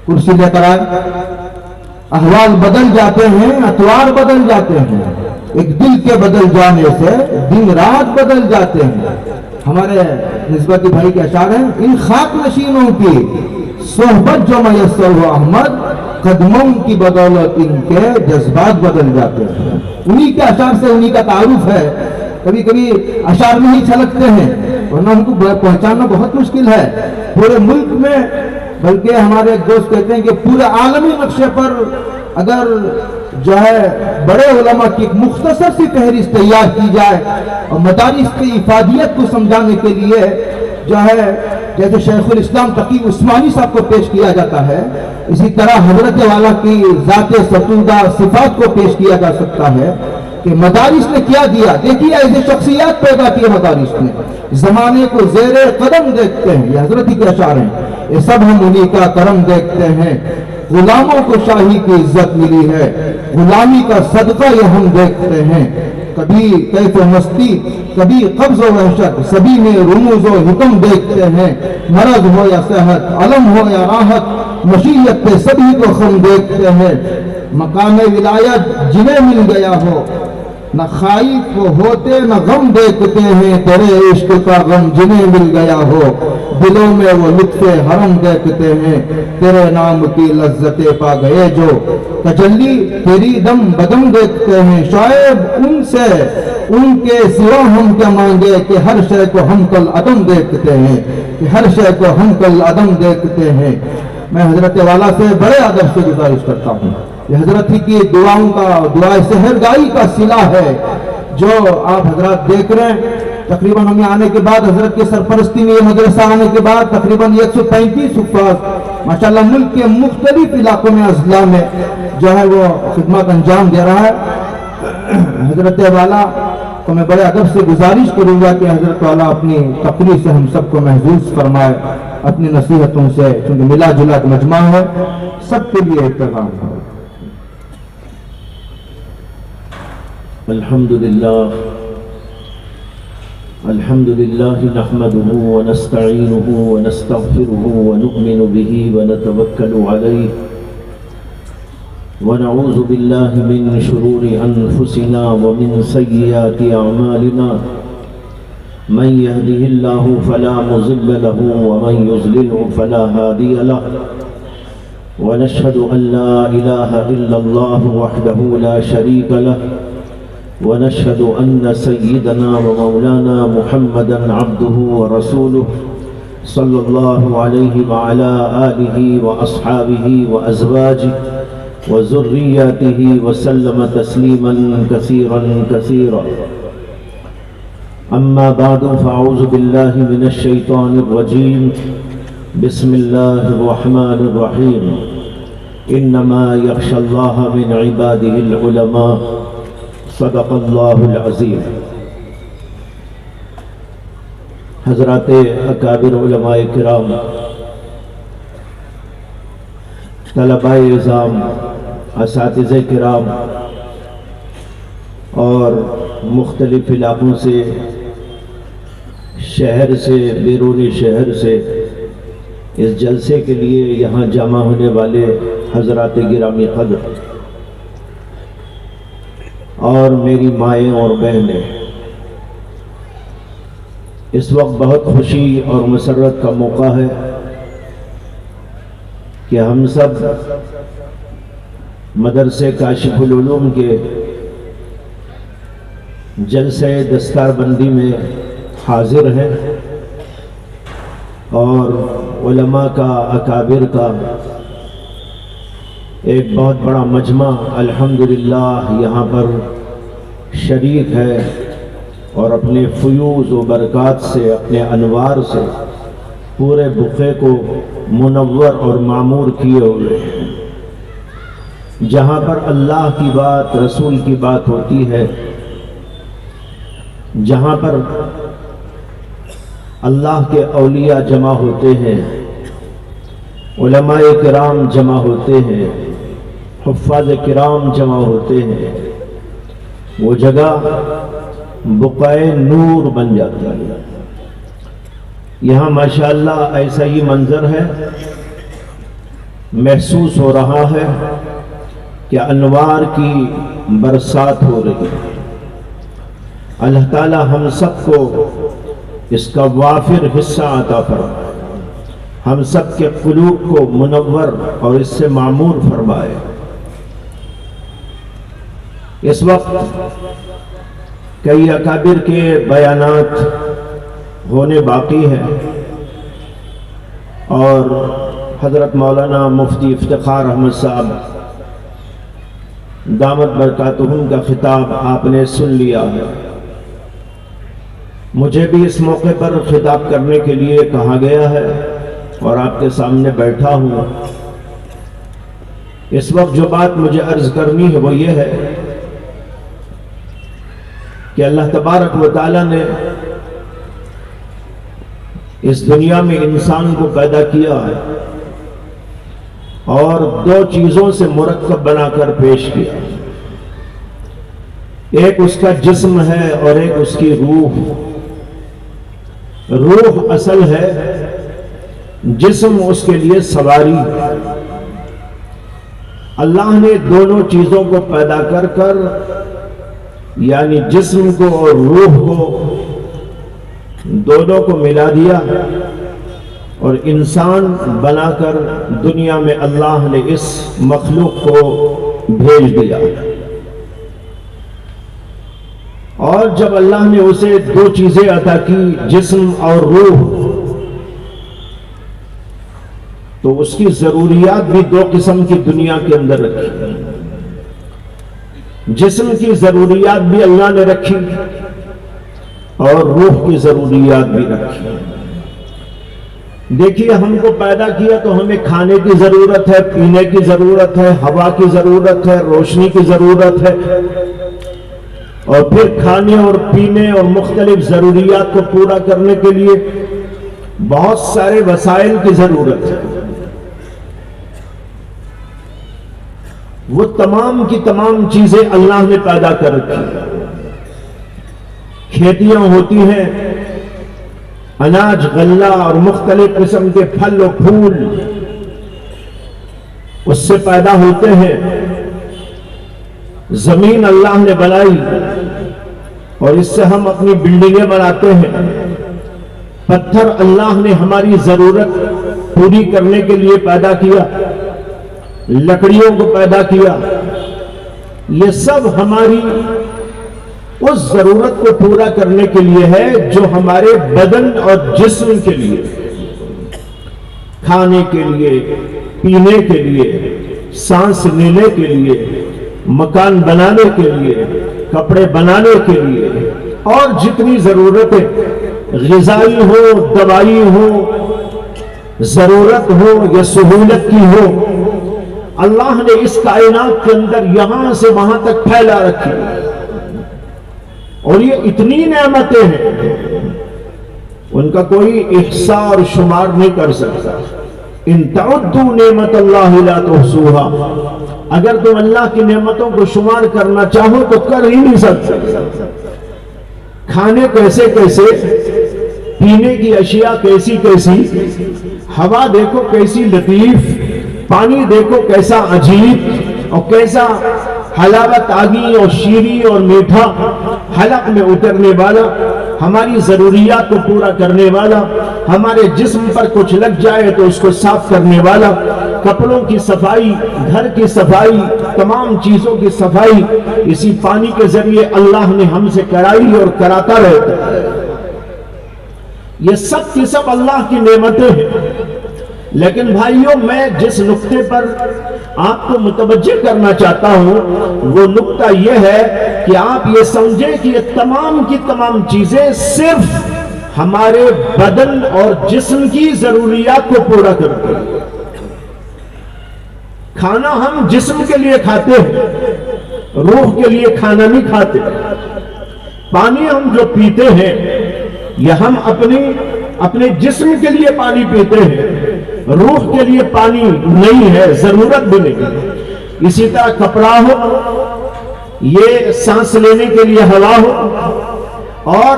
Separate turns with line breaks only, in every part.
کرسی لے کر آئے، احوال بدل جاتے ہیں، اطوار بدل جاتے ہیں، ایک دل کے بدل جانے سے دن رات بدل جاتے ہیں۔ ہمارے نسبتی بھائی کے اشعار ہیں، ان خاک نشینوں کی صحبت جو میسر ہو احمد، قدموں کی بدولت ان کے جذبات بدل جاتے ہیں۔ انہی کے اشعار سے انہی کا تعارف ہے۔ کبھی کبھی اشعار میں ہی چھلکتے ہیں، ورنہ ان کو پہچاننا بہت مشکل ہے۔ پورے ملک میں، بلکہ ہمارے ایک دوست کہتے ہیں کہ پورے عالمی نقشے پر اگر جو ہے بڑے علماء کی ایک مختصر سی فہرست تیار کی جائے اور مدارس کی افادیت کو سمجھانے کے لیے جو ہے جیسے شیخ الاسلام تقی عثمانی صاحب کو پیش کیا جاتا ہے، اسی طرح حضرت والا کی ذات ستودہ صفات کو پیش کیا جا سکتا ہے کہ مدارس نے کیا دیا۔ دیکھیے ایسے شخصیات پیدا کی مدارس نے، زمانے کو زیر قدم دیکھتے ہیں، یہ حضرت ہی کے اشعار ہیں، یہ سب ہم انہی کا کرم دیکھتے ہیں۔ غلاموں کو شاہی کی عزت ملی ہے، غلامی کا صدقہ یہ ہم دیکھتے ہیں۔ کبھی کیف و مستی، کبھی قبض و وحشت، سبھی میں رموز و حکم دیکھتے ہیں۔ مرض ہو یا صحت، علم ہو یا راحت، مشیت پہ سبھی کو ہم دیکھتے ہیں۔ مقام ولایت جنہیں مل گیا ہو، نہ خائف وہ ہوتے نہ غم دیکھتے ہیں، تیرے عشق کا غم جنہیں مل گیا ہو، دلوں میں وہ لطف حرم دیکھتے ہیں، تیرے نام کی لذتیں پا گئے جو، تجلی تیری دم بدم دیکھتے ہیں۔ شعیب ان سے ان کے سوا ہم کیا مانگے کہ ہر شے کو ہم کل عدم دیکھتے ہیں، کہ ہر شے کو ہم کل عدم دیکھتے ہیں۔ میں حضرت والا سے بڑے ادب سے گزارش کرتا ہوں، یہ حضرت ہی کی دعاؤں کا، دعائے سحرگاہی کا صلہ ہے جو آپ حضرات دیکھ رہے ہیں۔ تقریباً ہمیں آنے کے بعد، حضرت کی سرپرستی میں یہ مدرسہ آنے کے بعد تقریباً 135 حفاظ ماشاءاللہ ملک کے مختلف علاقوں میں، اضلاع میں جو ہے وہ خدمات انجام دے رہا ہے۔ حضرت والا کو میں بڑے ادب سے گزارش کروں گا کہ حضرت والا اپنی تقریر سے ہم سب کو محظوظ فرمائے، اپنی نصیحتوں سے، کیونکہ ملا جلا مجمع ہے، سب کے لیے پیغام ہے۔
الحمد لله نحمده ونستعينه ونستغفره ونؤمن به ونتوكل عليه ونعوذ بالله من شرور أنفسنا ومن سيئات أعمالنا، من يهده الله فلا مضل له ومن يضلل فلا هادي له، ونشهد أن لا إله إلا الله وحده لا شريك له، ونشهد أن سيدنا ومولانا محمدا عبده ورسوله صلى الله عليه وعلى آله وأصحابه وأزواجه وذرياته وسلم تسليما كثيرا كثيرا. أما بعد، فأعوذ بالله من الشيطان الرجيم. بسم الله الرحمن الرحيم. إنما يخشى الله من عباده العلماء. صدق اللہ العظیم. حضرات اکابر علماء کرام، طلباء اعظام، اساتذہ کرام اور مختلف علاقوں سے، شہر سے، بیرونی شہر سے اس جلسے کے لیے یہاں جمع ہونے والے حضرات گرامی قدر اور میری مائیں اور بہنیں، اس وقت بہت خوشی اور مسرت کا موقع ہے کہ ہم سب مدرسے کاشف العلوم کے جلسے دستار بندی میں حاضر ہیں اور علماء کا، اکابر کا ایک بہت بڑا مجمع الحمدللہ یہاں پر شریک ہے اور اپنے فیوز و برکات سے، اپنے انوار سے پورے بقعے کو منور اور معمور کیے ہوئے ہیں۔ جہاں پر اللہ کی بات، رسول کی بات ہوتی ہے، جہاں پر اللہ کے اولیاء جمع ہوتے ہیں، علماء کرام جمع ہوتے ہیں، حفاظ کرام جمع ہوتے ہیں، وہ جگہ بقعۂ نور بن جاتی ہے۔ یہاں ماشاءاللہ ایسا ہی منظر ہے محسوس ہو رہا ہے کہ انوار کی برسات ہو رہی ہے۔ اللہ تعالی ہم سب کو اس کا وافر حصہ عطا فرمائے، ہم سب کے قلوب کو منور اور اس سے معمور فرمائے۔ اس وقت کئی اکابر کے بیانات ہونے باقی ہیں، اور حضرت مولانا مفتی افتخار احمد صاحب دامت برکاتہم کا خطاب آپ نے سن لیا ہے۔ مجھے بھی اس موقع پر خطاب کرنے کے لیے کہا گیا ہے اور آپ کے سامنے بیٹھا ہوں۔ اس وقت جو بات مجھے عرض کرنی ہے وہ یہ ہے کہ اللہ تبارک و تعالی نے اس دنیا میں انسان کو پیدا کیا ہے اور دو چیزوں سے مرکب بنا کر پیش کیا۔ ایک اس کا جسم ہے اور ایک اس کی روح۔ روح اصل ہے، جسم اس کے لیے سواری۔ اللہ نے دونوں چیزوں کو پیدا کر کر، یعنی جسم کو اور روح کو، دونوں کو ملا دیا اور انسان بنا کر دنیا میں اللہ نے اس مخلوق کو بھیج دیا۔ اور جب اللہ نے اسے دو چیزیں عطا کی، جسم اور روح، تو اس کی ضروریات بھی دو قسم کی دنیا کے اندر رکھی۔ جسم کی ضروریات بھی اللہ نے رکھی اور روح کی ضروریات بھی رکھی۔ دیکھیے، ہم کو پیدا کیا تو ہمیں کھانے کی ضرورت ہے، پینے کی ضرورت ہے، ہوا کی ضرورت ہے، روشنی کی ضرورت ہے، اور پھر کھانے اور پینے اور مختلف ضروریات کو پورا کرنے کے لیے بہت سارے وسائل کی ضرورت ہے۔ وہ تمام کی تمام چیزیں اللہ نے پیدا کر رکھی۔ کھیتیاں ہوتی ہیں، اناج، غلہ اور مختلف قسم کے پھل و پھول اس سے پیدا ہوتے ہیں۔ زمین اللہ نے بنائی اور اس سے ہم اپنی بلڈنگیں بناتے ہیں۔ پتھر اللہ نے ہماری ضرورت پوری کرنے کے لیے پیدا کیا، لکڑیوں کو پیدا کیا۔ یہ سب ہماری اس ضرورت کو پورا کرنے کے لیے ہے جو ہمارے بدن اور جسم کے لیے، کھانے کے لیے، پینے کے لیے، سانس لینے کے لیے، مکان بنانے کے لیے، کپڑے بنانے کے لیے، اور جتنی ضرورتیں غذائی ہو، دوائی ہو، ضرورت ہو یا سہولت کی ہو، اللہ نے اس کائنات کے اندر یہاں سے وہاں تک پھیلا رکھی۔ اور یہ اتنی نعمتیں ہیں، ان کا کوئی احصاء اور شمار نہیں کر سکتا۔ ان تعدوا نعمت اللہ لا تحصوها، اگر تم اللہ کی نعمتوں کو شمار کرنا چاہو تو کر ہی نہیں سکتے۔ کھانے کیسے کیسے، پینے کی اشیاء کیسی کیسی، ہوا دیکھو کیسی لطیف، پانی دیکھو کیسا عجیب اور کیسا حلاوت آگی اور شیریں اور میٹھا، حلق میں اترنے والا، ہماری ضروریات کو پورا کرنے والا، ہمارے جسم پر کچھ لگ جائے تو اس کو صاف کرنے والا، کپڑوں کی صفائی، گھر کی صفائی، تمام چیزوں کی صفائی اسی پانی کے ذریعے اللہ نے ہم سے کرائی اور کراتا رہتا ہے۔ یہ سب کی سب اللہ کی نعمتیں ہیں۔ لیکن بھائیوں، میں جس نقطے پر آپ کو متوجہ کرنا چاہتا ہوں وہ نقطہ یہ ہے کہ آپ یہ سمجھیں کہ یہ تمام کی تمام چیزیں صرف ہمارے بدن اور جسم کی ضروریات کو پورا کرتی ہیں۔ کھانا ہم جسم کے لیے کھاتے ہیں، روح کے لیے کھانا نہیں کھاتے۔ پانی ہم جو پیتے ہیں یہ ہم اپنے جسم کے لیے پانی پیتے ہیں، روح کے لیے پانی نہیں ہے، ضرورت بھی نہیں۔ اسی طرح کپڑا ہو، یہ سانس لینے کے لیے ہوا ہو، اور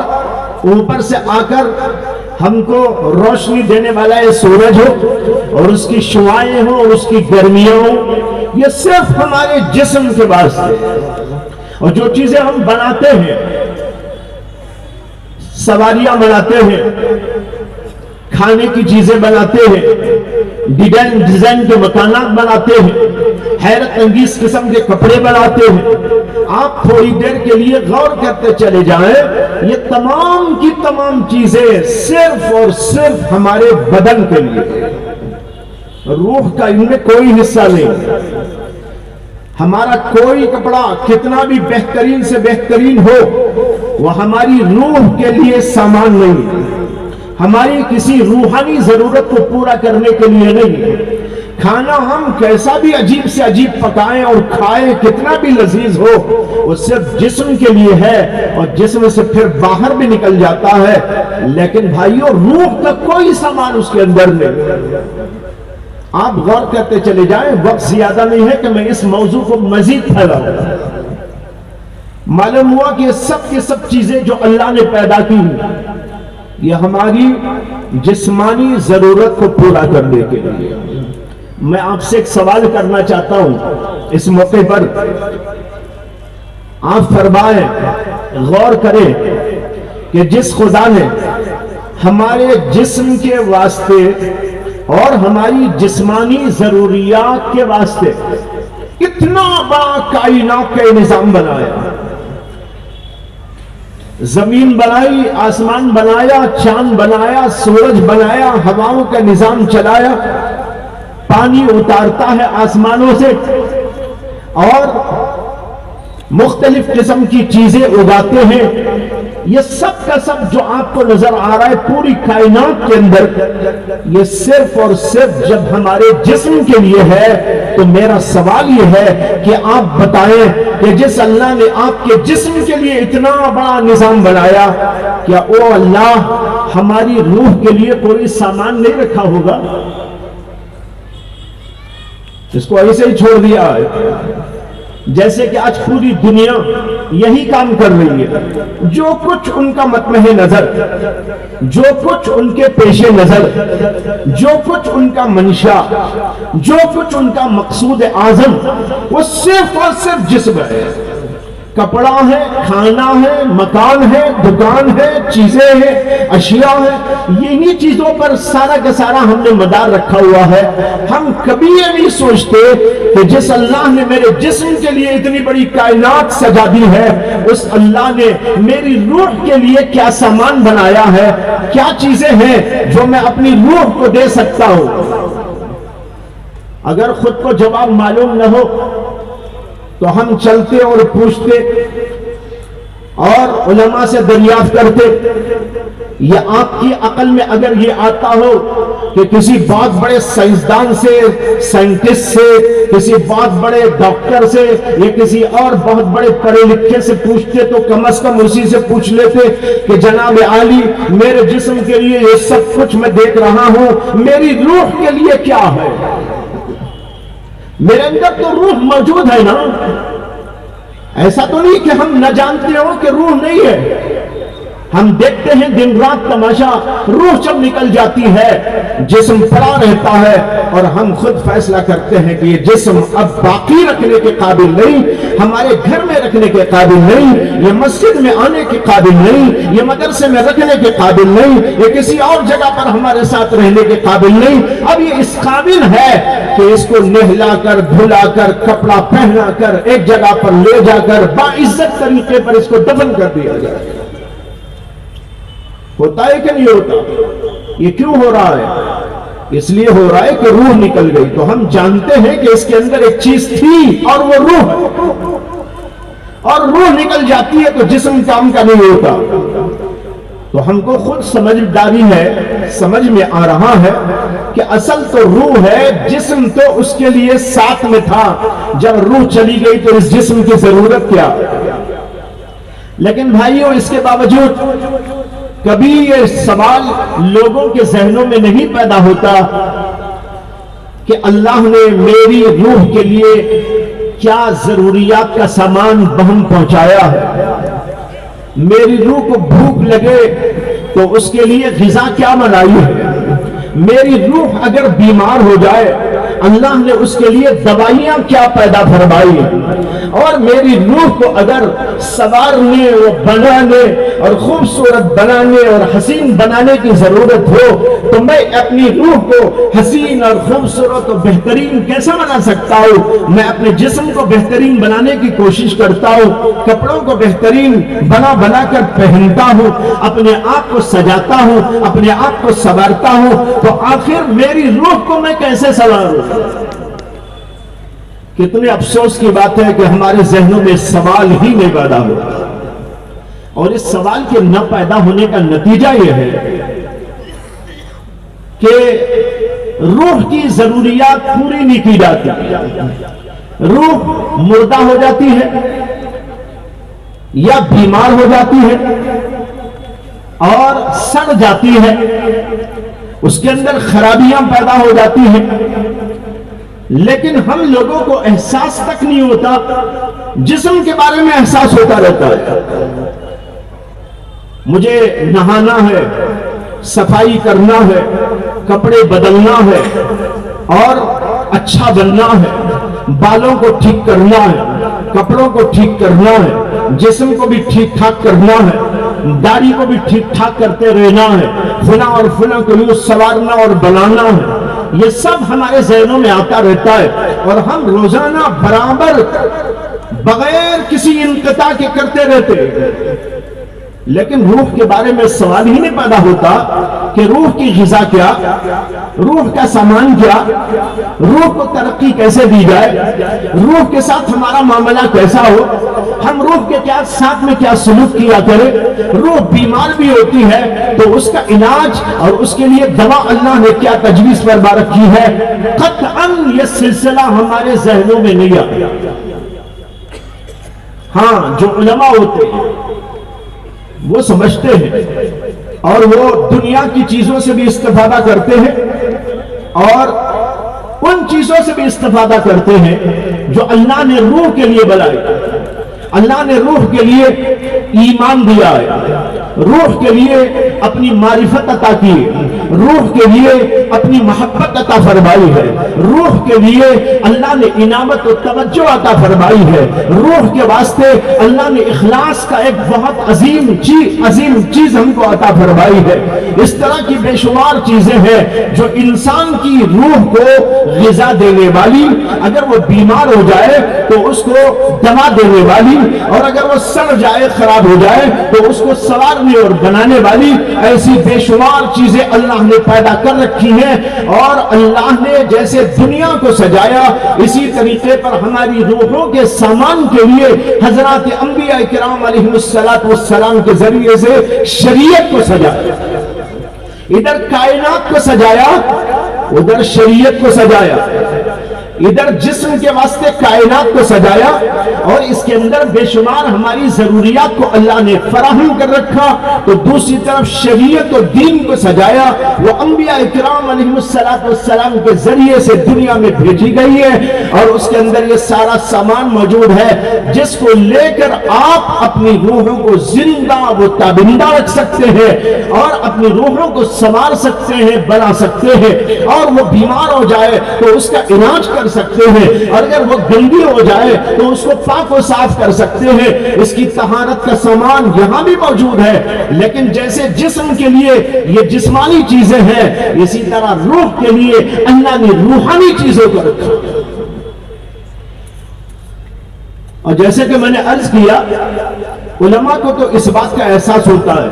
اوپر سے آ کر ہم کو روشنی دینے والا یہ سورج ہو اور اس کی شعاعیں ہوں اور اس کی گرمیاں ہوں، یہ صرف ہمارے جسم کے واسطے۔ اور جو چیزیں ہم بناتے ہیں، سواریاں بناتے ہیں، کھانے کی چیزیں بناتے ہیں، ڈیزائن کے مکانات بناتے ہیں، حیرت انگیز قسم کے کپڑے بناتے ہیں، آپ تھوڑی دیر کے لیے غور کرتے چلے جائیں، یہ تمام کی تمام چیزیں صرف اور صرف ہمارے بدن کے لیے، روح کا ان میں کوئی حصہ نہیں۔ ہمارا کوئی کپڑا کتنا بھی بہترین سے بہترین ہو، وہ ہماری روح کے لیے سامان نہیں، ہماری کسی روحانی ضرورت کو پورا کرنے کے لیے نہیں۔ کھانا ہم کیسا بھی عجیب سے عجیب پکائیں اور کھائیں، کتنا بھی لذیذ ہو، وہ صرف جسم کے لیے ہے اور جسم سے پھر باہر بھی نکل جاتا ہے، لیکن بھائیو روح کا کوئی سامان اس کے اندر نہیں۔ آپ غور کرتے چلے جائیں، وقت زیادہ نہیں ہے کہ میں اس موضوع کو مزید پھیلاؤں۔ معلوم ہوا کہ سب کی سب چیزیں جو اللہ نے پیدا کی یہ ہماری جسمانی ضرورت کو پورا کرنے کے لیے۔ میں آپ سے ایک سوال کرنا چاہتا ہوں اس موقع پر، آپ فرمائیں، غور کریں کہ جس خدا نے ہمارے جسم کے واسطے اور ہماری جسمانی ضروریات کے واسطے اتنا بڑا کائنات کا نظام بنایا، زمین بنائی، آسمان بنایا، چاند بنایا، سورج بنایا، ہواؤں کا نظام چلایا، پانی اتارتا ہے آسمانوں سے اور مختلف قسم کی چیزیں اگاتے ہیں، یہ سب کا سب جو آپ کو نظر آ رہا ہے پوری کائنات کے اندر، یہ صرف اور صرف جب ہمارے جسم کے لیے ہے۔ تو میرا سوال یہ ہے کہ آپ بتائیں کہ جس اللہ نے آپ کے جسم کے لیے اتنا بڑا نظام بنایا، کیا وہ اللہ ہماری روح کے لیے کوئی سامان نہیں رکھا ہوگا؟ اس کو ایسے ہی چھوڑ دیا ہے، جیسے کہ آج پوری دنیا یہی کام کر رہی ہے۔ جو کچھ ان کا مطمع نظر، جو کچھ ان کے پیش نظر، جو کچھ ان کا منشا، جو کچھ ان کا مقصود اعظم، وہ صرف اور صرف جسم ہے، کپڑا ہے، کھانا ہے، مکان ہے، دکان ہے، چیزیں ہیں، اشیاء ہیں، انہی چیزوں پر سارا کا سارا ہم نے مدار رکھا ہوا ہے۔ ہم کبھی یہ نہیں سوچتے کہ جس اللہ نے میرے جسم کے لیے اتنی بڑی کائنات سجا دی ہے، اس اللہ نے میری روح کے لیے کیا سامان بنایا ہے، کیا چیزیں ہیں جو میں اپنی روح کو دے سکتا ہوں۔ اگر خود کو جواب معلوم نہ ہو تو ہم چلتے اور پوچھتے اور علماء سے دریافت کرتے۔ یہ آپ کی عقل میں اگر یہ آتا ہو کہ کسی بہت بڑے سائنسدان سے، سائنٹسٹ سے، کسی بہت بڑے ڈاکٹر سے یا کسی اور بہت بڑے پڑھے لکھے سے پوچھتے تو کم از کم اسی سے پوچھ لیتے کہ جناب عالی میرے جسم کے لیے یہ سب کچھ میں دیکھ رہا ہوں، میری روح کے لیے کیا ہے؟ میرے اندر تو روح موجود ہے نا، ایسا تو نہیں کہ ہم نہ جانتے ہو کہ روح نہیں ہے۔ ہم دیکھتے ہیں دن رات تماشا، روح جب نکل جاتی ہے جسم پڑا رہتا ہے اور ہم خود فیصلہ کرتے ہیں کہ یہ جسم اب باقی رکھنے کے قابل نہیں، ہمارے گھر میں رکھنے کے قابل نہیں، یہ مسجد میں آنے کے قابل نہیں، یہ مدرسے میں رکھنے کے قابل نہیں، یہ کسی اور جگہ پر ہمارے ساتھ رہنے کے قابل نہیں۔ اب یہ اس قابل ہے کہ اس کو نہلا کر، دھلا کر، کپڑا پہنا کر، ایک جگہ پر لے جا کر باعزت طریقے پر اس کو دفن کر دیا جائے۔ ہوتا ہے کہ نہیں ہوتا؟ یہ کیوں ہو رہا ہے؟ اس لیے ہو رہا ہے کہ روح نکل گئی۔ تو ہم جانتے ہیں کہ اس کے اندر ایک چیز تھی اور وہ روح ہے، اور روح نکل جاتی ہے تو جسم کام کا نہیں ہوتا۔ تو ہم کو خود سمجھداری ہے، سمجھ میں آ رہا ہے کہ اصل تو روح ہے، جسم تو اس کے لیے ساتھ میں تھا۔ جب روح چلی گئی تو اس جسم کی ضرورت کیا؟ لیکن بھائیوں اس کے باوجود کبھی یہ سوال لوگوں کے ذہنوں میں نہیں پیدا ہوتا کہ اللہ نے میری روح کے لیے کیا ضروریات کا سامان بہم پہنچایا ہے۔ میری روح کو بھوک لگے تو اس کے لیے غذا کیا بنائی ہے؟ میری روح اگر بیمار ہو جائے اللہ نے اس کے لیے دوائیاں کیا پیدا فرمائی ہیں؟ اور میری روح کو اگر سنوارنے اور بنانے اور خوبصورت بنانے اور حسین بنانے کی ضرورت ہو تو میں اپنی روح کو حسین اور خوبصورت اور بہترین کیسے بنا سکتا ہوں؟ میں اپنے جسم کو بہترین بنانے کی کوشش کرتا ہوں، کپڑوں کو بہترین بنا کر پہنتا ہوں، اپنے آپ کو سجاتا ہوں، اپنے آپ کو سنوارتا ہوں، تو آخر میری روح کو میں کیسے سنواروں؟ کتنے افسوس کی بات ہے کہ ہمارے ذہنوں میں سوال ہی نہیں پیدا ہو، اور اس سوال کے نہ پیدا ہونے کا نتیجہ یہ ہے کہ روح کی ضروریات پوری نہیں کی جاتی، روح مردہ ہو جاتی ہے یا بیمار ہو جاتی ہے اور سڑ جاتی ہے، اس کے اندر خرابیاں پیدا ہو جاتی ہیں، لیکن ہم لوگوں کو احساس تک نہیں ہوتا، جسم کے بارے میں احساس ہوتا رہتا ہے، مجھے نہانا ہے، صفائی کرنا ہے، کپڑے بدلنا ہے اور اچھا بننا ہے، بالوں کو ٹھیک کرنا ہے، کپڑوں کو ٹھیک کرنا ہے، جسم کو بھی ٹھیک ٹھاک کرنا ہے، داڑھی کو بھی ٹھیک ٹھاک کرتے رہنا ہے، فلاں اور فلاں کو یوں سنوارنا اور بنانا ہے، یہ سب ہمارے ذہنوں میں آتا رہتا ہے، اور ہم روزانہ برابر بغیر کسی انقطاع کے کرتے رہتے ہیں، لیکن روح کے بارے میں سوال ہی نہیں پیدا ہوتا کہ روح کی غذا کیا، روح کا سامان کیا، روح کو ترقی کیسے دی جائے، روح کے ساتھ ہمارا معاملہ کیسا ہو، ہم روح کے ساتھ میں کیا سلوک کیا کرے، روح بیمار بھی ہوتی ہے تو اس کا علاج اور اس کے لیے دوا اللہ نے کیا تجویز فرما رکھی ہے، قطعاً یہ سلسلہ ہمارے ذہنوں میں نہیں آتا۔ ہاں، جو علماء ہوتے ہیں وہ سمجھتے ہیں اور وہ دنیا کی چیزوں سے بھی استفادہ کرتے ہیں اور ان چیزوں سے بھی استفادہ کرتے ہیں جو اللہ نے روح کے لیے بنائی۔ اللہ نے روح کے لیے ایمان دیا ہے، روح کے لیے اپنی معرفت عطا کی ہے، روح کے لیے اپنی محبت عطا فرمائی ہے، روح کے لیے اللہ نے انعامت و توجہ عطا فرمائی ہے، روح کے واسطے اللہ نے اخلاص کا ایک بہت عظیم چیز ہم کو عطا فرمائی ہے۔ اس طرح کی بے شمار چیزیں ہیں جو انسان کی روح کو غذا دینے والی، اگر وہ بیمار ہو جائے تو اس کو دوا دینے والی، اور اگر وہ سڑ جائے، خراب ہو جائے تو اس کو سنوارنے اور بنانے والی، ایسی بے شمار چیزیں اللہ نے پیدا کر رکھی ہیں، اور اللہ نے جیسے دنیا کو سجایا اسی طریقے پر ہماری روحوں کے سامان کے لیے حضرات انبیاء کرام علیہ السلام کے ذریعے سے شریعت کو سجایا، ادھر کائنات کو سجایا، ادھر شریعت کو سجایا، ادھر جسم کے واسطے کائنات کو سجایا اور اس کے اندر بے شمار ہماری ضروریات کو اللہ نے فراہم کر رکھا، تو دوسری طرف شریعت و دین کو سجایا، وہ انبیاء کرام علیہ السلام کے ذریعے سے دنیا میں بھیجی گئی ہے، اور اس کے اندر یہ سارا سامان موجود ہے جس کو لے کر آپ اپنی روحوں کو زندہ و تابندہ رکھ سکتے ہیں اور اپنی روحوں کو سنوار سکتے ہیں، بنا سکتے ہیں، اور وہ بیمار ہو جائے تو اس کا علاج کر سکتے ہیں، اور اگر وہ گندی ہو جائے تو اس کو پاک و صاف کر سکتے ہیں۔ اس کی طہارت کا سامان یہاں بھی موجود ہے، لیکن جیسے جسم کے لیے یہ جسمانی چیزیں ہیں، اسی طرح روح کے لیے اللہ نے روحانی چیزوں کو رکھا۔ اور جیسے کہ میں نے عرض کیا، علماء کو تو اس بات کا احساس ہوتا ہے،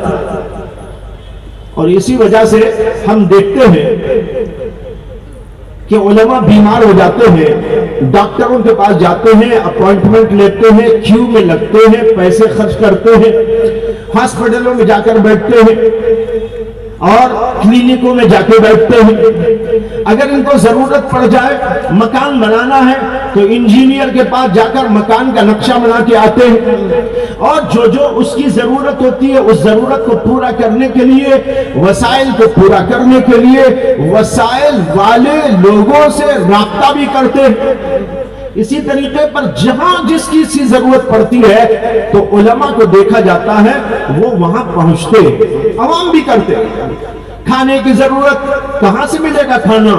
اور اسی وجہ سے ہم دیکھتے ہیں کہ علماء بیمار ہو جاتے ہیں، ڈاکٹروں کے پاس جاتے ہیں، اپوائنٹمنٹ لیتے ہیں، کیو میں لگتے ہیں، پیسے خرچ کرتے ہیں، ہاسپٹلوں میں جا کر بیٹھتے ہیں اور کلینکوں میں جا کے بیٹھتے ہیں۔ اگر ان کو ضرورت پڑ جائے، مکان بنانا ہے تو انجینئر کے پاس جا کر مکان کا نقشہ بنا کے آتے ہیں، اور جو اس کی ضرورت ہوتی ہے اس ضرورت کو پورا کرنے کے لیے، وسائل کو پورا کرنے کے لیے وسائل والے لوگوں سے رابطہ بھی کرتے ہیں اسی طریقے پر جہاں جس چیز کی ضرورت پڑتی ہے تو علماء کو دیکھا جاتا ہے وہ وہاں پہنچتے، عوام بھی کرتے۔ کھانے کی ضرورت کہاں سے ملے گا کھانا؟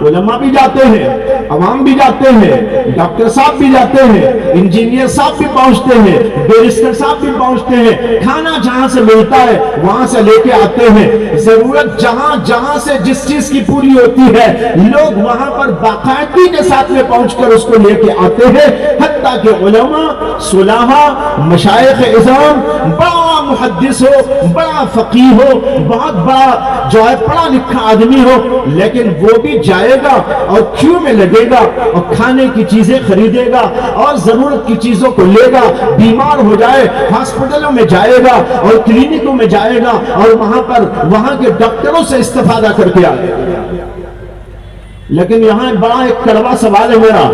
علماء بھی جاتے ہیں، عوام بھی جاتے ہیں، ڈاکٹر صاحب بھی جاتے ہیں، انجینئر صاحب بھی پہنچتے ہیں، بیرسٹر صاحب بھی پہنچتے ہیں۔ کھانا جہاں سے ملتا ہے وہاں سے لے کے آتے ہیں۔ ضرورت جہاں سے جس چیز کی پوری ہوتی ہے لوگ وہاں پر باقاعدگی کے ساتھ میں پہنچ کر اس کو لے کے آتے ہیں، حتیٰ کہ علماء، صلحاء، مشائخ اعظام، بڑا محدث ہو، بڑا فقیہ ہو، بہت بڑا جو ہے پڑھا لکھا آدمی ہو، لیکن وہ بھی جائے گا اور کیوں میں لگے گا اور کھانے کی چیزیں خریدے گا اور ضرورت کی چیزوں کو لے گا، بیمار ہو جائے ہاسپٹلوں میں جائے گا اور کلینکوں میں جائے گا اور وہاں کے ڈاکٹروں سے استفادہ کر کے آئے گا۔ لیکن یہاں بڑا ایک کڑوا سوال ہے میرا،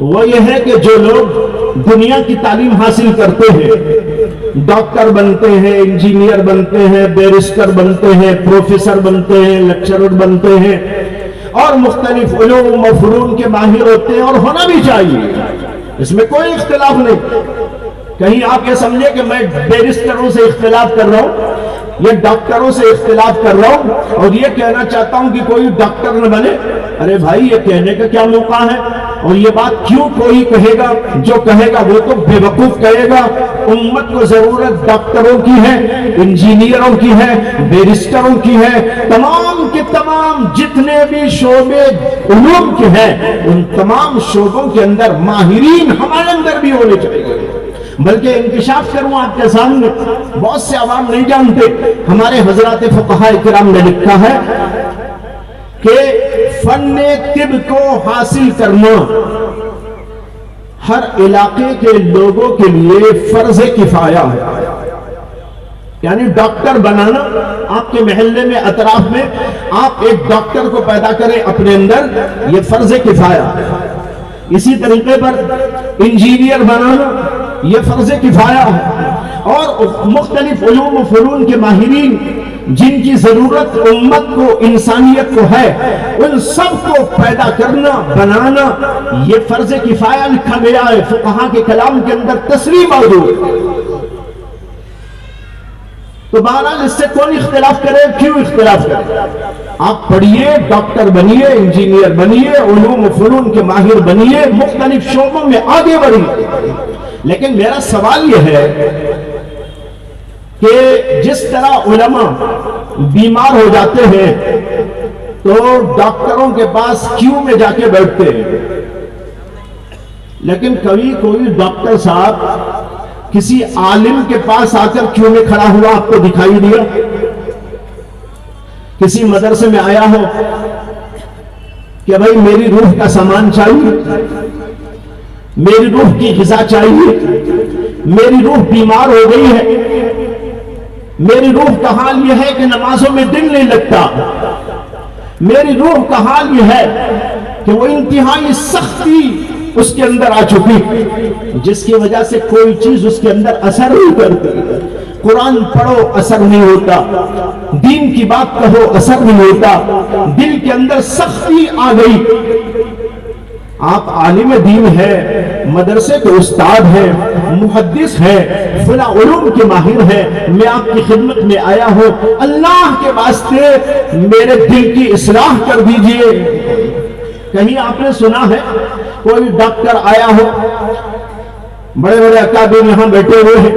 وہ یہ ہے کہ جو لوگ دنیا کی تعلیم حاصل کرتے ہیں، ڈاکٹر بنتے ہیں، انجینئر بنتے ہیں، بیرسٹر بنتے ہیں، پروفیسر بنتے ہیں، لیکچرر بنتے ہیں اور مختلف علوم و فنون کے ماہر ہوتے ہیں، اور ہونا بھی چاہیے، اس میں کوئی اختلاف نہیں۔ کہیں آپ یہ سمجھے کہ میں بیرسٹروں سے اختلاف کر رہا ہوں یا ڈاکٹروں سے اختلاف کر رہا ہوں اور یہ کہنا چاہتا ہوں کہ کوئی ڈاکٹر نہ بنے؟ ارے بھائی، یہ کہنے کا کیا موقع ہے؟ اور یہ بات کیوں کوئی کہے گا؟ جو کہے گا وہ تو بے وقوف کہے گا۔ امت کو ضرورت ڈاکٹروں کی ہے، انجینئروں کی ہے، بیرسٹروں کی ہے، تمام کے تمام جتنے بھی شعبے علوم کے ہیں ان تمام شعبوں کے اندر ماہرین ہمارے اندر بھی ہونے چاہیے۔ بلکہ انکشاف کروں آپ کے سامنے، بہت سے عوام نہیں جانتے، ہمارے حضرات فقہاء کرام نے لکھا ہے کہ فن طب کو حاصل کرنا ہر علاقے کے لوگوں کے لیے فرض کفایہ ہے۔ یعنی ڈاکٹر بنانا، آپ کے محلے میں اطراف میں آپ ایک ڈاکٹر کو پیدا کریں اپنے اندر، یہ فرض کفایہ ہے۔ اسی طریقے پر انجینئر بنانا یہ فرض کفایہ ہے، اور مختلف علوم و فنون کے ماہرین جن کی ضرورت امت کو، انسانیت کو ہے، ان سب کو پیدا کرنا، بنانا یہ فرض کفایہ لکھا گیا ہے۔ فقہاء کے کلام کے اندر تصریح موجود ہے۔ تو بہرحال اس سے کون اختلاف کرے؟ کیوں اختلاف کرے؟ آپ پڑھیے، ڈاکٹر بنیے، انجینئر بنیے، علوم و فنون کے ماہر بنیے، مختلف شعبوں میں آگے بڑھیے۔ لیکن میرا سوال یہ ہے کہ جس طرح علماء بیمار ہو جاتے ہیں تو ڈاکٹروں کے پاس کیوں میں جا کے بیٹھتے ہیں، لیکن کبھی کوئی ڈاکٹر صاحب کسی عالم کے پاس آ کر کیوں میں کھڑا ہوا آپ کو دکھائی دیا؟ کسی مدرسے میں آیا ہو کہ بھائی میری روح کا سامان چاہیے، میری روح کی غذا چاہیے، میری روح بیمار ہو گئی ہے، میری روح کا حال یہ ہے کہ نمازوں میں دل نہیں لگتا، میری روح کا حال یہ ہے کہ وہ انتہائی سختی اس کے اندر آ چکی جس کی وجہ سے کوئی چیز اس کے اندر اثر نہیں کرتی۔ قرآن پڑھو اثر نہیں ہوتا، دین کی بات کہو اثر نہیں ہوتا، دل کے اندر سختی آ گئی۔ آپ عالم دین ہے، مدرسے کے استاد ہیں، محدث ہیں، فلاں علوم کے ماہر ہیں، میں آپ کی خدمت میں آیا ہوں، اللہ کے واسطے میرے دل کی اصلاح کر دیجئے۔ کہیں آپ نے سنا ہے کوئی ڈاکٹر آیا ہو؟ بڑے بڑے اکابر یہاں بیٹھے ہوئے ہیں،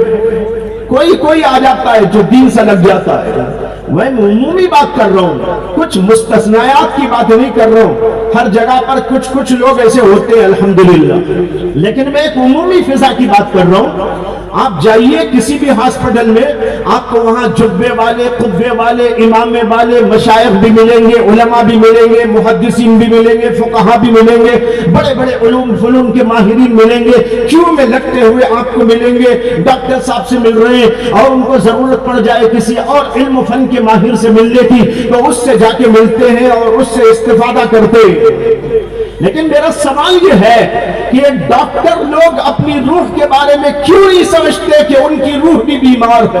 کوئی آ جاتا ہے جو دین سے لگ جاتا ہے۔ میں عمومی بات کر رہا ہوں، کچھ مستثنیات کی بات نہیں کر رہا ہوں، ہر جگہ پر کچھ لوگ ایسے ہوتے ہیں الحمدللہ، لیکن میں ایک عمومی فضا کی بات کر رہا ہوں۔ آپ جائیے کسی بھی ہاسپٹل میں، آپ کو وہاں جبے والے، قبے والے، امامے والے، مشائخ بھی ملیں گے، علماء بھی ملیں گے، محدثین بھی ملیں گے، فقہاء بھی ملیں گے، بڑے بڑے علوم فنون کے ماہرین ملیں گے، کیوں میں لگتے ہوئے آپ کو ملیں گے۔ ڈاکٹر صاحب سے مل رہے ہیں اور ان کو ضرورت پڑ جائے کسی اور علم و فن کے ماہر سے ملنے کی تو اس سے جا کے ملتے ہیں اور اس سے استفادہ کرتے ہیں۔ لیکن میرا سوال یہ ہے کہ ڈاکٹر لوگ اپنی روح کے بارے میں کیوں نہیں سمجھتے کہ ان کی روح بھی بیمار ہے؟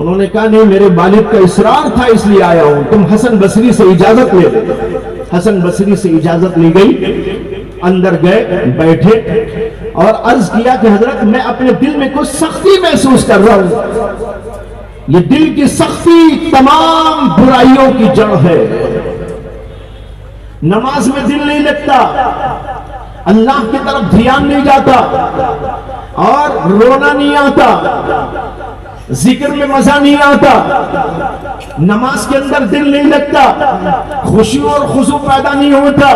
انہوں نے کہا نہیں میرے والد کا اصرار تھا اس لیے آیا ہوں، تم حسن بصری سے اجازت لے لو۔ حسن بصری سے اجازت لی گئی، اندر گئے، بیٹھے اور عرض کیا کہ حضرت میں اپنے دل میں کچھ سختی محسوس کر رہا ہوں، یہ دل کی سختی تمام برائیوں کی جڑ ہے، نماز میں دل نہیں لگتا، اللہ کی طرف دھیان نہیں جاتا اور رونا نہیں آتا، ذکر میں مزہ نہیں آتا، نماز کے اندر دل نہیں لگتا، خوشی اور خضوع پیدا نہیں ہوتا۔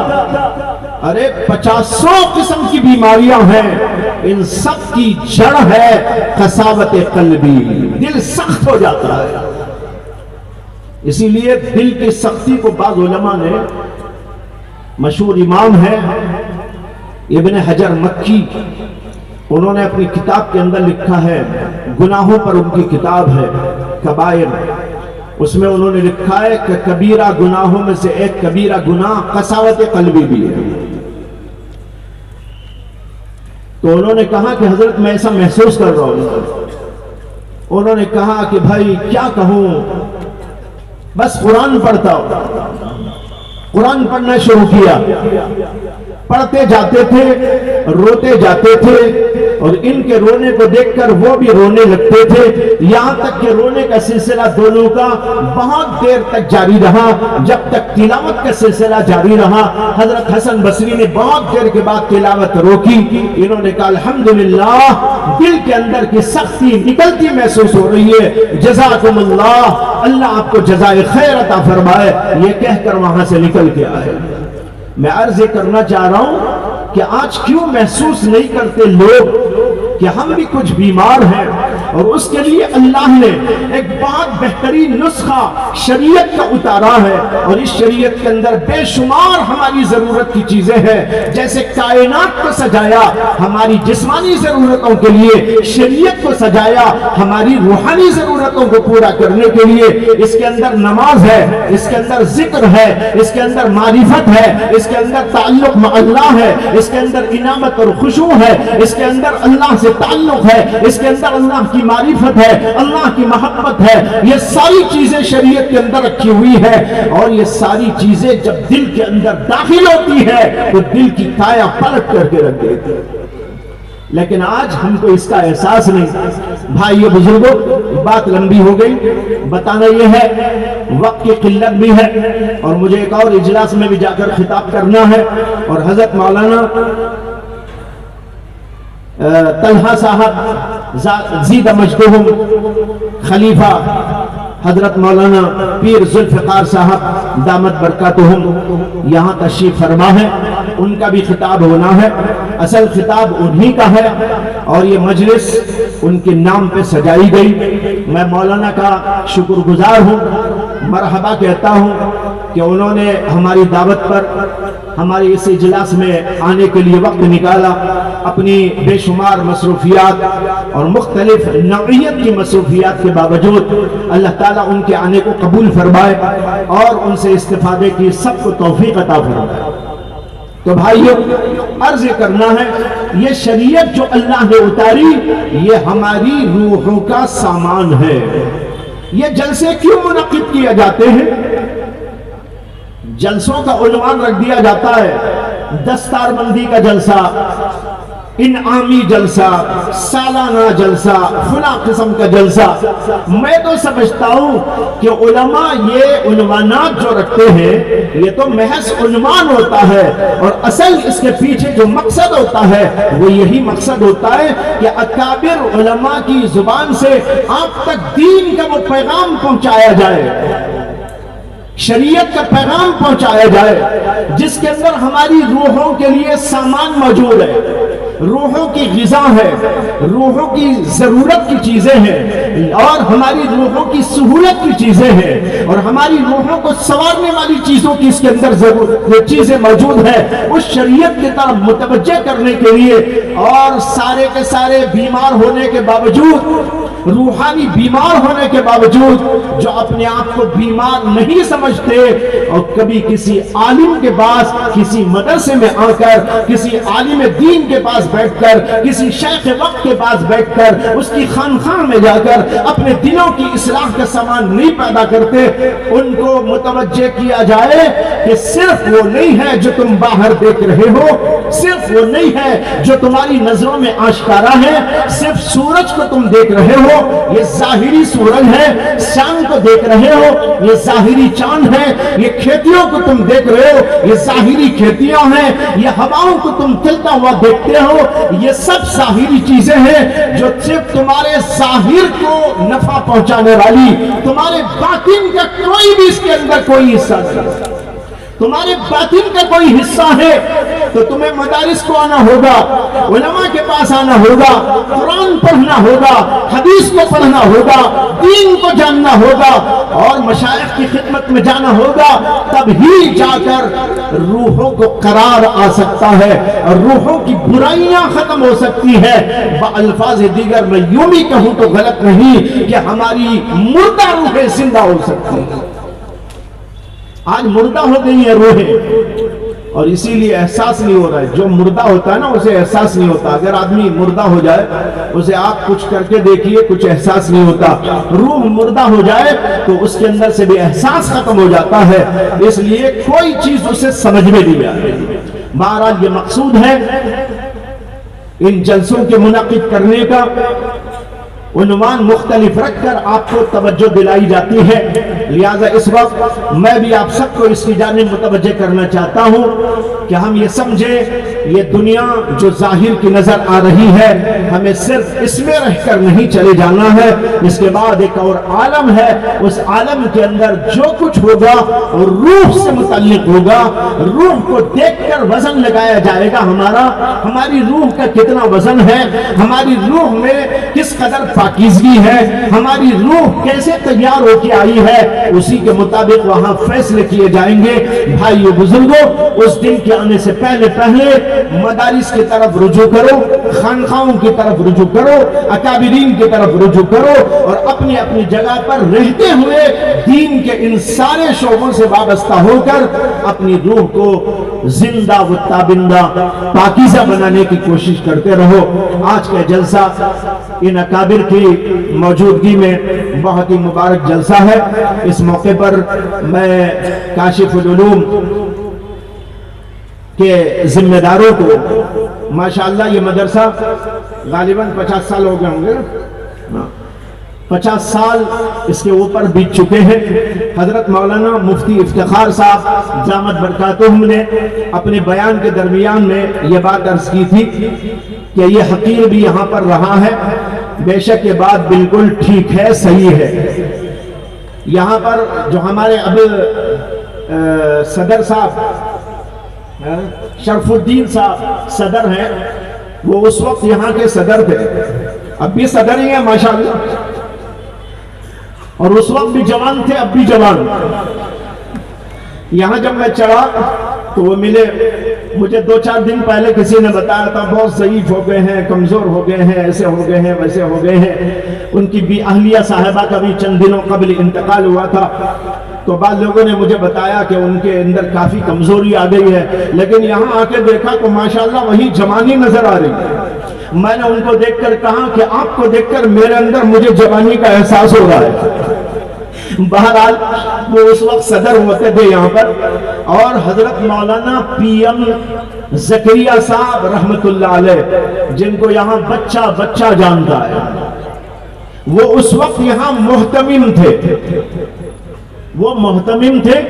ارے 50 قسم کی بیماریاں ہیں، ان سب کی جڑ ہے قساوت قلبی، دل سخت ہو جاتا ہے۔ اسی لیے دل کی سختی کو بعض علماء نے، مشہور امام ہے ابن حجر مکی، انہوں نے اپنی کتاب کے اندر لکھا ہے، گناہوں پر ان کی کتاب ہے کبائر، اس میں انہوں نے لکھا ہے کہ کبیرہ گناہوں میں سے ایک کبیرہ گناہ قساوت قلبی بھی ہے۔ تو انہوں نے کہا کہ حضرت میں ایسا محسوس کر رہا ہوں۔ انہوں نے کہا کہ بھائی کیا کہوں، بس قرآن پڑھتا ہوں۔ قرآن پڑھنا شروع کیا، پڑھتے جاتے تھے، روتے جاتے تھے، اور ان کے رونے کو دیکھ کر وہ بھی رونے لگتے تھے، یہاں تک کہ رونے کا سلسلہ دونوں کا بہت دیر تک جاری رہا، جب تک تلاوت کا سلسلہ جاری رہا۔ حضرت حسن بصری نے بہت دیر کے بعد تلاوت روکی، انہوں نے کہا الحمدللہ دل کے اندر کی سختی نکلتی محسوس ہو رہی ہے، جزاکم اللہ، اللہ آپ کو جزائے خیر عطا فرمائے، یہ کہہ کر وہاں سے نکل کے آئے۔ میں عرض کرنا چاہ رہا ہوں کہ آج کیوں محسوس نہیں کرتے لوگ کہ ہم بھی کچھ بیمار ہیں، اور اس کے لیے اللہ نے ایک بہت بہترین نسخہ شریعت کا اتارا ہے، اور اس شریعت کے اندر بے شمار ہماری ضرورت کی چیزیں ہیں۔ جیسے کائنات کو سجایا ہماری جسمانی ضرورتوں کے لیے، شریعت کو سجایا ہماری روحانی ضرورتوں کو پورا کرنے کے لیے۔ اس کے اندر نماز ہے، اس کے اندر ذکر ہے، اس کے اندر معرفت ہے، اس کے اندر تعلق مع اللہ ہے، اس کے اندر انابت اور خشوع ہے، اس کے اندر اللہ سے تعلق ہے، اس کے اندر اللہ کی معرفت ہے، اللہ کی محبت ہے۔ یہ ساری چیزیں شریعت کے اندر رکھی ہوئی ہے، اور یہ ساری چیزیں جب دل کے اندر داخل ہوتی ہے تو دل کی کایا پلٹ کر کے رکھ دیتی ہے۔ لیکن آج ہم کو اس کا احساس نہیں۔ بھائیو بزرگوں، بات لمبی ہو گئی، بتانا یہ ہے وقت کی قلت بھی ہے، اور مجھے ایک اور اجلاس میں بھی جا کر خطاب کرنا ہے، اور حضرت مولانا طلحہ صاحب زیدہ مجدہم خلیفہ حضرت مولانا پیر ذوالفقار صاحب دامت برکاتہم یہاں تشریف فرما ہے، ان کا بھی خطاب ہونا ہے۔ اصل خطاب انہی کا ہے، اور یہ مجلس ان کے نام پہ سجائی گئی۔ میں مولانا کا شکر گزار ہوں، مرحبا کہتا ہوں کہ انہوں نے ہماری دعوت پر ہماری اس اجلاس میں آنے کے لیے وقت نکالا، اپنی بے شمار مصروفیات اور مختلف نوعیت کی مصروفیات کے باوجود اللہ تعالیٰ ان کے آنے کو قبول فرمائے، اور ان سے استفادے کی سب کو توفیق عطا فرمائے۔ تو بھائیو، عرض کرنا ہے، یہ شریعت جو اللہ نے اتاری، یہ ہماری روحوں کا سامان ہے۔ یہ جلسے کیوں منعقد کیے جاتے ہیں؟ جلسوں کا عنوان رکھ دیا جاتا ہے دستار بندی کا جلسہ، انعامی جلسہ، سالانہ جلسہ، فلاں قسم کا جلسہ۔ میں تو سمجھتا ہوں کہ علماء یہ عنوانات جو رکھتے ہیں یہ تو محض عنوان ہوتا ہے، اور اصل اس کے پیچھے جو مقصد ہوتا ہے وہ یہی مقصد ہوتا ہے کہ اکابر علماء کی زبان سے آپ تک دین کا وہ پیغام پہنچایا جائے، شریعت کا پیغام پہنچایا جائے، جس کے اندر ہماری روحوں کے لیے سامان موجود ہے، روحوں کی غذا ہے، روحوں کی ضرورت کی چیزیں ہیں، اور ہماری روحوں کی سہولت کی چیزیں ہیں، اور ہماری روحوں کو سنوارنے والی چیزوں کی اس کے اندر چیزیں موجود ہیں۔ اس شریعت کی طرف متوجہ کرنے کے لیے، اور سارے کے سارے بیمار ہونے کے باوجود روحانی بیمار ہونے کے باوجود جو اپنے آپ کو بیمار نہیں سمجھتے اور کبھی کسی عالم کے پاس کسی مدرسے میں آ کر کسی عالم دین کے پاس بیٹھ کر کسی شیخ وقت کے پاس بیٹھ کر اس کی خانقاہ میں جا کر اپنے دلوں کی اصلاح کا سامان نہیں پیدا کرتے، ان کو متوجہ کیا جائے کہ صرف وہ نہیں ہے جو تم باہر دیکھ رہے ہو، صرف وہ نہیں ہے جو تمہاری نظروں میں آشکارا ہے، صرف سورج کو تم دیکھ رہے ہو، یہ ظاہری سورج ہے، چاند کو دیکھ رہے ہو، یہ ظاہری چاند ہے، یہ کھیتیوں کو تم دیکھ رہے ہو، یہ ظاہری کھیتیاں ہیں، یہ ہواؤں کو تم چلتا ہوا دیکھتے ہو، یہ سب ظاہری چیزیں ہیں جو صرف تمہارے ظاہر کو نفع پہنچانے والی، تمہارے باطن کا کوئی بھی اس کے اندر کوئی حصہ نہیں، تمہارے باطن کا کوئی حصہ ہے تو تمہیں مدارس کو آنا ہوگا، علماء کے پاس آنا ہوگا، قرآن پڑھنا ہوگا، حدیث کو پڑھنا ہوگا، دین کو جاننا ہوگا اور مشائخ کی خدمت میں جانا ہوگا، تب ہی جا کر روحوں کو قرار آ سکتا ہے اور روحوں کی برائیاں ختم ہو سکتی ہے۔ بالفاظ دیگر میں یوں بھی کہوں تو غلط نہیں کہ ہماری مردہ روحیں زندہ ہو سکتی ہیں۔ آج مردہ ہو گئی ہے روحیں اور اسی لیے احساس نہیں ہو رہا ہے۔ جو مردہ ہوتا ہے نا اسے احساس نہیں ہوتا۔ اگر آدمی مردہ ہو جائے اسے آپ کچھ کر کے دیکھیے، کچھ احساس نہیں ہوتا۔ روح مردہ ہو جائے تو اس کے اندر سے بھی احساس ختم ہو جاتا ہے، اس لیے کوئی چیز اسے سمجھ میں نہیں آتی۔ بہرحال یہ مقصود ہے ان جلسوں کے منعقد کرنے کا، عنوان مختلف رکھ کر آپ کو توجہ دلائی جاتی ہے، لہذا اس وقت میں بھی آپ سب کو اس کی جانب متوجہ کرنا چاہتا ہوں کہ ہم یہ سمجھیں یہ دنیا جو ظاہر کی نظر آ رہی ہے ہمیں صرف اس میں رہ کر نہیں چلے جانا ہے، اس کے بعد ایک اور عالم ہے، اس عالم کے اندر جو کچھ ہوگا روح سے متعلق ہوگا، روح کو دیکھ کر وزن لگایا جائے گا ہماری روح کا کتنا وزن ہے، ہماری روح میں کس قدر پاکیزگی ہے، ہماری روح کیسے تیار ہو کے آئی ہے، اسی کے مطابق وہاں فیصلے کیے جائیں گے۔ بھائیو بزرگوں، اس دن کے آنے سے پہلے مدارس کی طرف رجوع کرو، خانقاہوں کی طرف رجوع کرو، اکابرین کی طرف رجوع کرو اور اپنی اپنی جگہ پر رہتے ہوئے دین کے ان سارے شعبوں سے وابستہ ہو کر اپنی روح کو زندہ و تابندہ پاکیزہ بنانے کی کوشش کرتے رہو۔ آج کا جلسہ ان اکابر کی موجودگی میں بہت ہی مبارک جلسہ ہے۔ اس موقع پر میں کاشف العلوم کے ذمہ داروں کو، ماشاءاللہ یہ مدرسہ غالباً 50 سال ہو گئے ہوں گے، 50 سال اس کے اوپر بیت چکے ہیں۔ حضرت مولانا مفتی افتخار صاحب دامت برکاتہم نے اپنے بیان کے درمیان میں یہ بات عرض کی تھی کہ یہ حقیر بھی یہاں پر رہا ہے، بے شک یہ بات بالکل ٹھیک ہے، صحیح ہے۔ یہاں پر جو ہمارے اب صدر صاحب شرف الدین صاحب صدر ہیں، وہ اس وقت یہاں کے صدر تھے، اب بھی صدر ہی ہیں ماشاءاللہ، اور اس وقت بھی جوان تھے، اب بھی جوان۔ یہاں جب میں چڑھا تو وہ ملے، مجھے 2-4 دن پہلے کسی نے بتایا تھا بہت ضعیف ہو گئے ہیں، کمزور ہو گئے ہیں، ایسے ہو گئے ہیں، ویسے ہو گئے ہیں۔ ان کی بھی اہلیہ صاحبہ کا بھی چند دنوں قبل انتقال ہوا تھا، تو بعض لوگوں نے مجھے بتایا کہ ان کے اندر کافی کمزوری آ گئی ہے، لیکن یہاں آ کے دیکھا تو ماشاءاللہ وہی جوانی نظر آ رہی ہے۔ میں نے ان کو دیکھ کر کہا کہ آپ کو دیکھ کر میرے اندر مجھے جوانی کا احساس ہو رہا ہے۔ بہرحال وہ اس وقت صدر ہوتے تھے یہاں پر، اور حضرت مولانا پی ایم زکریا صاحب رحمت اللہ علیہ، جن کو یہاں بچہ بچہ جانتا ہے، وہ اس وقت یہاں محتمم تھے، وہ محتمم تھے۔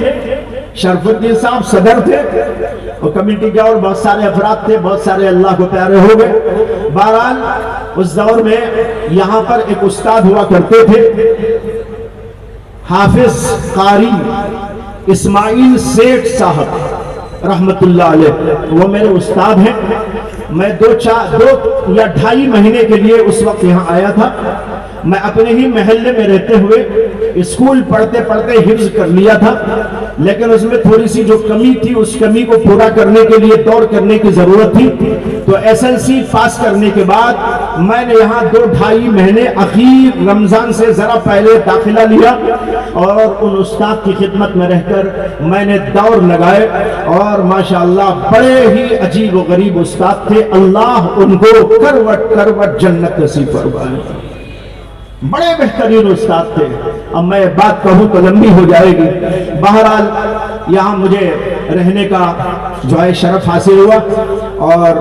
شرف الدین صاحب صدر تھے اور کمیٹی کے اور بہت سارے افراد تھے، بہت سارے اللہ کو پیارے ہو گئے۔ بہرحال اس دور میں یہاں پر ایک استاد ہوا کرتے تھے، حافظ قاری اسماعیل سیٹھ صاحب رحمت اللہ علیہ، وہ میرے استاد ہیں۔ میں 2 یا 2.5 مہینے کے لیے اس وقت یہاں آیا تھا۔ میں اپنے ہی محلے میں رہتے ہوئے اسکول پڑھتے پڑھتے حفظ کر لیا تھا، لیکن اس میں تھوڑی سی جو کمی تھی اس کمی کو پورا کرنے کے لیے دوڑ کرنے کی ضرورت تھی، تو SLC پاس کرنے کے بعد میں نے یہاں 2-2.5 مہینے اخیر رمضان سے ذرا پہلے داخلہ لیا، اور ان استاد کی خدمت میں رہ کر میں نے دوڑ لگائے، اور ماشاءاللہ بڑے ہی عجیب و غریب استاد تھے، اللہ ان کو کروٹ کروٹ جنت نصیب فرمائے، بڑے بہترین استاد تھے۔ اب میں بات کہوں تو لمبی ہو جائے گی، بہرحال یہاں مجھے رہنے کا جو ہے شرف حاصل ہوا، اور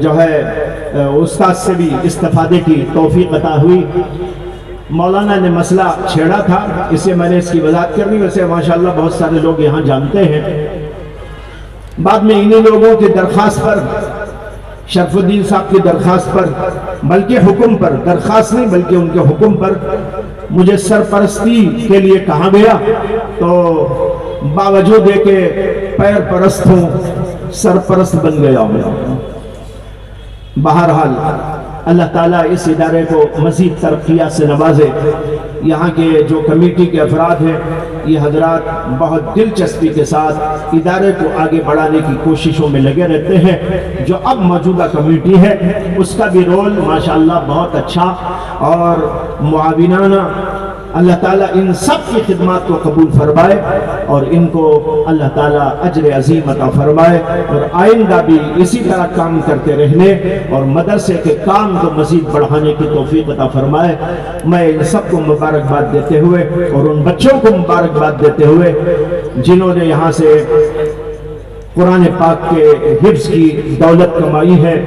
جو ہے استاد سے بھی استفادے کی توفیق عطا ہوئی۔ مولانا نے مسئلہ چھیڑا تھا، اسے میں نے اس کی وضاحت کرنی، ویسے ماشاءاللہ بہت سارے لوگ یہاں جانتے ہیں۔ بعد میں انہی لوگوں کی درخواست پر، شرف الدین صاحب کی درخواست پر، بلکہ حکم پر، درخواست نہیں بلکہ ان کے حکم پر مجھے سرپرستی کے لیے کہا گیا، تو باوجود ہے کہ پیر پرست ہوں سرپرست بن گیا ہوں۔ بہرحال اللہ تعالیٰ اس ادارے کو مزید ترقیات سے نوازے۔ یہاں کے جو کمیٹی کے افراد ہیں یہ حضرات بہت دلچسپی کے ساتھ ادارے کو آگے بڑھانے کی کوششوں میں لگے رہتے ہیں۔ جو اب موجودہ کمیٹی ہے اس کا بھی رول ماشاءاللہ بہت اچھا اور معاونانہ، اللہ تعالیٰ ان سب کی خدمات کو قبول فرمائے اور ان کو اللہ تعالیٰ اجر عظیم عطا فرمائے، اور آئندہ بھی اسی طرح کام کرتے رہنے اور مدرسے کے کام کو مزید بڑھانے کی توفیق عطا فرمائے۔ میں ان سب کو مبارکباد دیتے ہوئے اور ان بچوں کو مبارکباد دیتے ہوئے جنہوں نے یہاں سے قرآن پاک کے حفظ کی دولت کمائی ہے،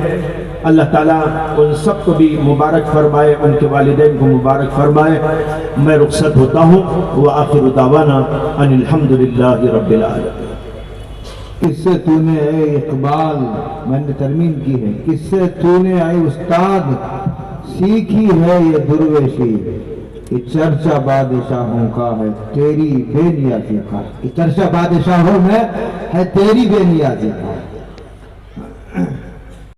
اللہ تعالیٰ ان سب کو بھی مبارک فرمائے، ان کے والدین کو مبارک فرمائے۔ میں رخصت ہوتا ہوں، وآخر دعوانا ان الحمدللہ رب العالمین۔
کس سے تو نے اے اقبال، میں نے ترمیم کی ہے، کس سے تو نے اے استاد سیکھی ہے یہ درویشی، یہ چرچا بادشاہوں کا ہے تیری بے نیازی کا، یہ چرچا بادشاہوں میں ہے تیری بے نیازی کا۔